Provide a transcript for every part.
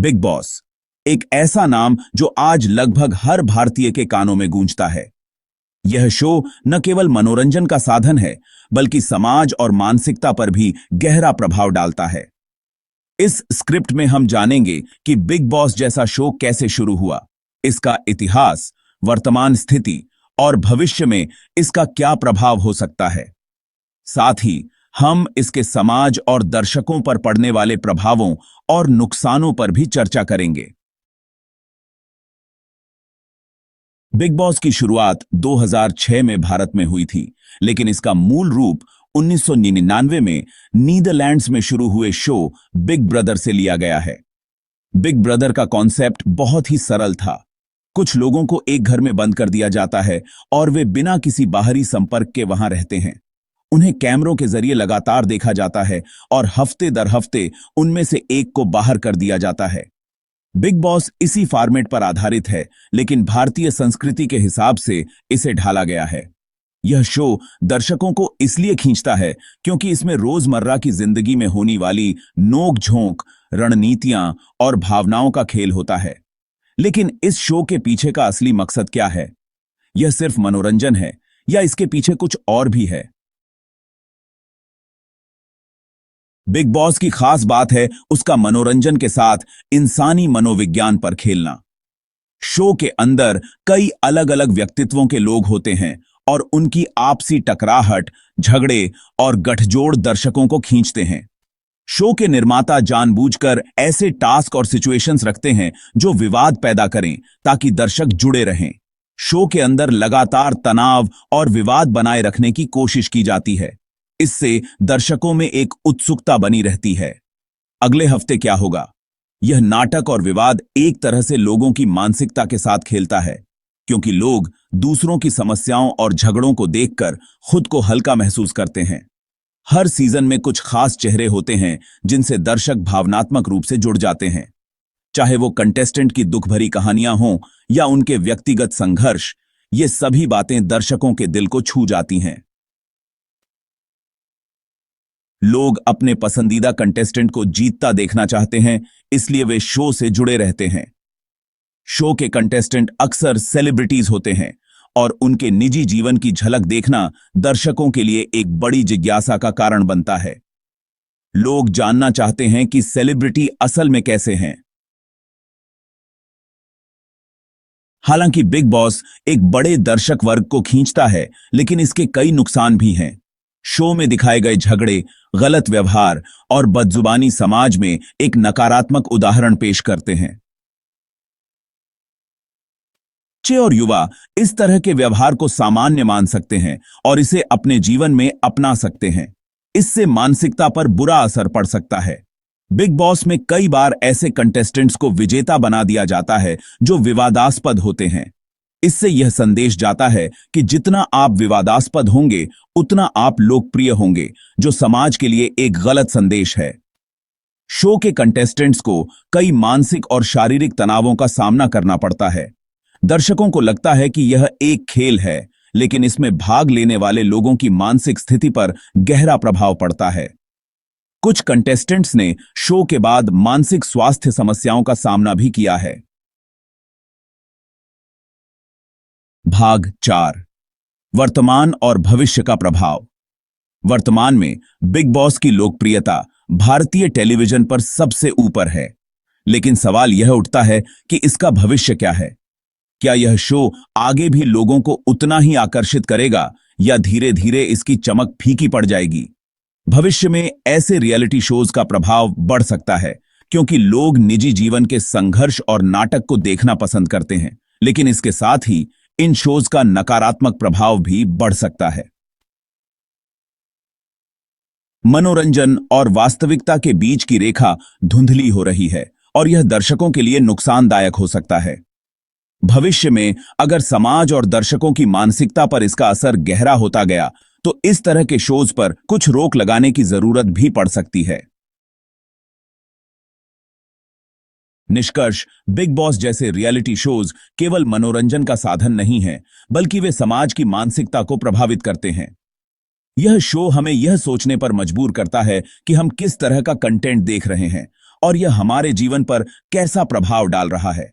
Big boss, एक ऐसा नाम जो आज लगभग हर भारतीय के कानों में गूंजता है। यह शो न केवल मनोरंजन का साधन है, बल्कि समाज और मानसिकता पर भी गहरा प्रभाव डालता है। इस स्क्रिप्ट में हम जानेंगे कि बिग बॉस जैसा शो कैसे शुरू हुआ, इसका इतिहास, वर्तमान स्थिति और भविष्य में इसका क्या प्रभाव हो सकता है। साथ ही हम इसके समाज और दर्शकों पर पड़ने वाले प्रभावों और नुकसानों पर भी चर्चा करेंगे। बिग बॉस की शुरुआत 2006 में भारत में हुई थी, लेकिन इसका मूल रूप 1999 में नीदरलैंड्स में शुरू हुए शो बिग ब्रदर से लिया गया है। बिग ब्रदर का कॉन्सेप्ट बहुत ही सरल था। कुछ लोगों को एक घर में बंद कर दिया जाता है और वे बिना किसी बाहरी संपर्क के वहां रहते हैं। उन्हें कैमरों के जरिए लगातार देखा जाता है और हफ्ते दर हफ्ते उनमें से एक को बाहर कर दिया जाता है। बिग बॉस इसी फॉर्मेट पर आधारित है, लेकिन भारतीय संस्कृति के हिसाब से इसे ढाला गया है। यह शो दर्शकों को इसलिए खींचता है क्योंकि इसमें रोजमर्रा की जिंदगी में होने वाली नोक-झोंक, रणनीतियां और भावनाओं का खेल होता है। लेकिन इस शो के पीछे का असली मकसद क्या है? यह सिर्फ मनोरंजन है या इसके पीछे कुछ और भी है? बिग बॉस की खास बात है उसका मनोरंजन के साथ इंसानी मनोविज्ञान पर खेलना। शो के अंदर कई अलग अलग व्यक्तित्वों के लोग होते हैं और उनकी आपसी टकराहट, झगड़े और गठजोड़ दर्शकों को खींचते हैं। शो के निर्माता जानबूझकर ऐसे टास्क और सिचुएशंस रखते हैं जो विवाद पैदा करें ताकि दर्शक जुड़े रहें। शो के अंदर लगातार तनाव और विवाद बनाए रखने की कोशिश की जाती है। इससे दर्शकों में एक उत्सुकता बनी रहती है। अगले हफ्ते क्या होगा? यह नाटक और विवाद एक तरह से लोगों की मानसिकता के साथ खेलता है, क्योंकि लोग दूसरों की समस्याओं और झगड़ों को देखकर खुद को हल्का महसूस करते हैं। हर सीजन में कुछ खास चेहरे होते हैं जिनसे दर्शक भावनात्मक रूप से जुड़ जाते हैं। चाहे वो कंटेस्टेंट की दुख भरी कहानियां हों या उनके व्यक्तिगत संघर्ष, ये सभी बातें दर्शकों के दिल को छू जाती हैं। लोग अपने पसंदीदा कंटेस्टेंट को जीतता देखना चाहते हैं, इसलिए वे शो से जुड़े रहते हैं। शो के कंटेस्टेंट अक्सर सेलिब्रिटीज होते हैं और उनके निजी जीवन की झलक देखना दर्शकों के लिए एक बड़ी जिज्ञासा का कारण बनता है। लोग जानना चाहते हैं कि सेलिब्रिटी असल में कैसे हैं। हालांकि बिग बॉस एक बड़े दर्शक वर्ग को खींचता है, लेकिन इसके कई नुकसान भी हैं। शो में दिखाए गए झगड़े, गलत व्यवहार और बदजुबानी समाज में एक नकारात्मक उदाहरण पेश करते हैं। बच्चे और युवा इस तरह के व्यवहार को सामान्य मान सकते हैं और इसे अपने जीवन में अपना सकते हैं। इससे मानसिकता पर बुरा असर पड़ सकता है। बिग बॉस में कई बार ऐसे कंटेस्टेंट्स को विजेता बना दिया जाता है जो विवादास्पद होते हैं। इससे यह संदेश जाता है कि जितना आप विवादास्पद होंगे, उतना आप लोकप्रिय होंगे, जो समाज के लिए एक गलत संदेश है। शो के कंटेस्टेंट्स को कई मानसिक और शारीरिक तनावों का सामना करना पड़ता है। दर्शकों को लगता है कि यह एक खेल है, लेकिन इसमें भाग लेने वाले लोगों की मानसिक स्थिति पर गहरा प्रभाव पड़ता है। कुछ कंटेस्टेंट्स ने शो के बाद मानसिक स्वास्थ्य समस्याओं का सामना भी किया है। भाग 4, वर्तमान और भविष्य का प्रभाव। वर्तमान में बिग बॉस की लोकप्रियता भारतीय टेलीविजन पर सबसे ऊपर है, लेकिन सवाल यह उठता है कि इसका भविष्य क्या है? क्या यह शो आगे भी लोगों को उतना ही आकर्षित करेगा या धीरे धीरे इसकी चमक फीकी पड़ जाएगी? भविष्य में ऐसे रियलिटी शोज का प्रभाव बढ़ सकता है, क्योंकि लोग निजी जीवन के संघर्ष और नाटक को देखना पसंद करते हैं, लेकिन इसके साथ ही इन शोज का नकारात्मक प्रभाव भी बढ़ सकता है। मनोरंजन और वास्तविकता के बीच की रेखा धुंधली हो रही है और यह दर्शकों के लिए नुकसानदायक हो सकता है। भविष्य में अगर समाज और दर्शकों की मानसिकता पर इसका असर गहरा होता गया, तो इस तरह के शोज पर कुछ रोक लगाने की जरूरत भी पड़ सकती है। निष्कर्ष, बिग बॉस जैसे रियलिटी शोज केवल मनोरंजन का साधन नहीं है, बल्कि वे समाज की मानसिकता को प्रभावित करते हैं। यह शो हमें यह सोचने पर मजबूर करता है कि हम किस तरह का कंटेंट देख रहे हैं और यह हमारे जीवन पर कैसा प्रभाव डाल रहा है।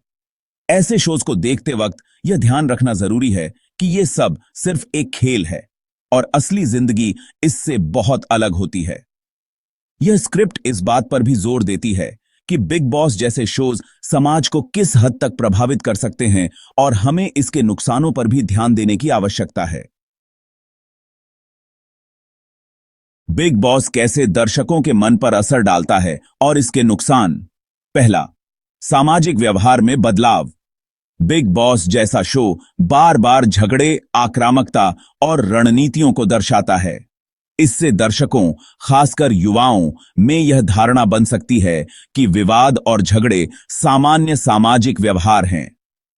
ऐसे शोज को देखते वक्त यह ध्यान रखना जरूरी है कि ये सब सिर्फ एक खेल है और असली जिंदगी इससे बहुत अलग होती है। यह स्क्रिप्ट इस बात पर भी जोर देती है कि बिग बॉस जैसे शोज समाज को किस हद तक प्रभावित कर सकते हैं और हमें इसके नुकसानों पर भी ध्यान देने की आवश्यकता है। बिग बॉस कैसे दर्शकों के मन पर असर डालता है और इसके नुकसान। पहला, सामाजिक व्यवहार में बदलाव। बिग बॉस जैसा शो बार बार झगड़े, आक्रामकता और रणनीतियों को दर्शाता है। इससे दर्शकों, खासकर युवाओं में यह धारणा बन सकती है कि विवाद और झगड़े सामान्य सामाजिक व्यवहार हैं।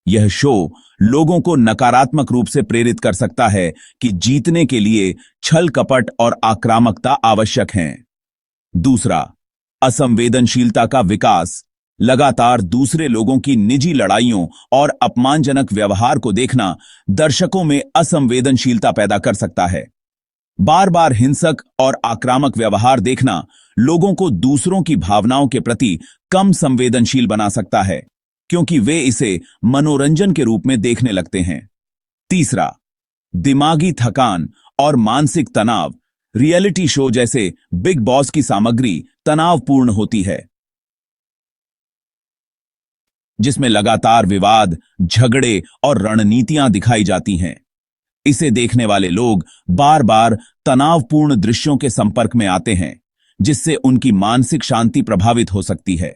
यह शो लोगों को नकारात्मक रूप से प्रेरित कर सकता है कि जीतने के लिए छल कपट और आक्रामकता आवश्यक हैं। दूसरा, असंवेदनशीलता का विकास। लगातार दूसरे लोगों की निजी लड़ाइयों और अपमानजनक व्यवहार को देखना दर्शकों में असंवेदनशीलता पैदा कर सकता है। बार बार हिंसक और आक्रामक व्यवहार देखना लोगों को दूसरों की भावनाओं के प्रति कम संवेदनशील बना सकता है, क्योंकि वे इसे मनोरंजन के रूप में देखने लगते हैं। तीसरा, दिमागी थकान और मानसिक तनाव। रियलिटी शो जैसे बिग बॉस की सामग्री तनावपूर्ण होती है, जिसमें लगातार विवाद, झगड़े और रणनीतियां दिखाई जाती हैं। इसे देखने वाले लोग बार बार तनावपूर्ण दृश्यों के संपर्क में आते हैं, जिससे उनकी मानसिक शांति प्रभावित हो सकती है।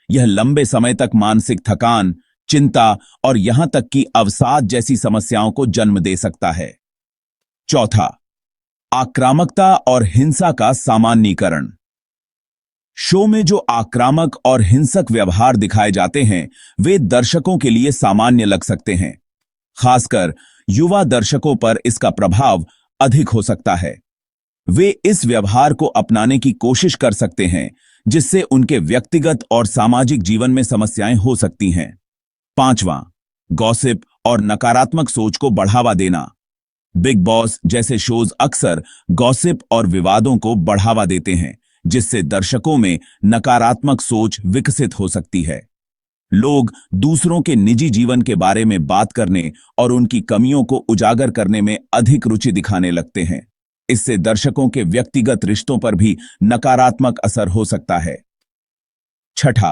यह लंबे समय तक मानसिक थकान, चिंता और यहां तक कि अवसाद जैसी समस्याओं को जन्म दे सकता है। चौथा, आक्रामकता और हिंसा का सामान्यीकरण। शो में जो आक्रामक और हिंसक व्यवहार दिखाए जाते हैं, वे दर्शकों के लिए सामान्य लग सकते हैं। खासकर युवा दर्शकों पर इसका प्रभाव अधिक हो सकता है। वे इस व्यवहार को अपनाने की कोशिश कर सकते हैं, जिससे उनके व्यक्तिगत और सामाजिक जीवन में समस्याएं हो सकती हैं। पांचवां, गॉसिप और नकारात्मक सोच को बढ़ावा देना। बिग बॉस जैसे शोज अक्सर गॉसिप और विवादों को बढ़ावा देते हैं, जिससे दर्शकों में नकारात्मक सोच विकसित हो सकती है। लोग दूसरों के निजी जीवन के बारे में बात करने और उनकी कमियों को उजागर करने में अधिक रुचि दिखाने लगते हैं। इससे दर्शकों के व्यक्तिगत रिश्तों पर भी नकारात्मक असर हो सकता है। छठा,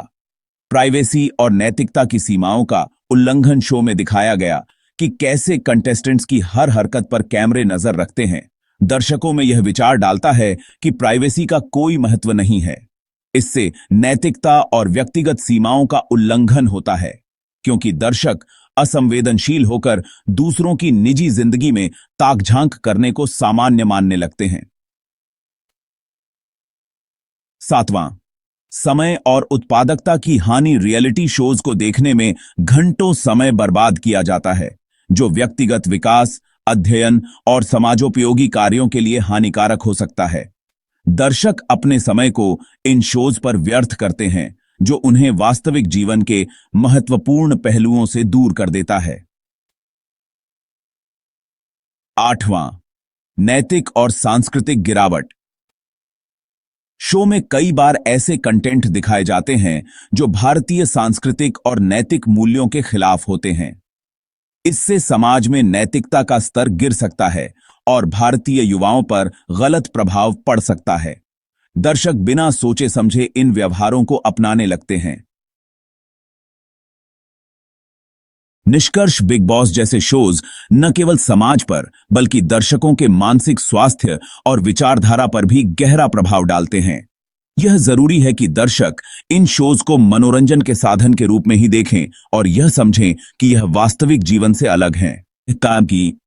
प्राइवेसी और नैतिकता की सीमाओं का उल्लंघन। शो में दिखाया गया कि कैसे कंटेस्टेंट्स की हर हरकत पर कैमरे नजर रखते हैं। दर्शकों में यह विचार डालता है कि प्राइवेसी का कोई महत्व नहीं है। इससे नैतिकता और व्यक्तिगत सीमाओं का उल्लंघन होता है, क्योंकि दर्शक असंवेदनशील होकर दूसरों की निजी जिंदगी में ताक-झांक करने को सामान्य मानने लगते हैं। सातवां, समय और उत्पादकता की हानि। रियलिटी शोज को देखने में घंटों समय बर्बाद किया जाता है, जो व्यक्तिगत विकास, अध्ययन और समाजोपयोगी कार्यों के लिए हानिकारक हो सकता है। दर्शक अपने समय को इन शोज पर व्यर्थ करते हैं, जो उन्हें वास्तविक जीवन के महत्वपूर्ण पहलुओं से दूर कर देता है। आठवां, नैतिक और सांस्कृतिक गिरावट। शो में कई बार ऐसे कंटेंट दिखाए जाते हैं जो भारतीय सांस्कृतिक और नैतिक मूल्यों के खिलाफ होते हैं। इससे समाज में नैतिकता का स्तर गिर सकता है और भारतीय युवाओं पर गलत प्रभाव पड़ सकता है। दर्शक बिना सोचे समझे इन व्यवहारों को अपनाने लगते हैं। निष्कर्ष, बिग बॉस जैसे शोज न केवल समाज पर बल्कि दर्शकों के मानसिक स्वास्थ्य और विचारधारा पर भी गहरा प्रभाव डालते हैं। यह जरूरी है कि दर्शक इन शोज को मनोरंजन के साधन के रूप में ही देखें और यह समझें कि यह वास्तविक जीवन से अलग हैं। काम की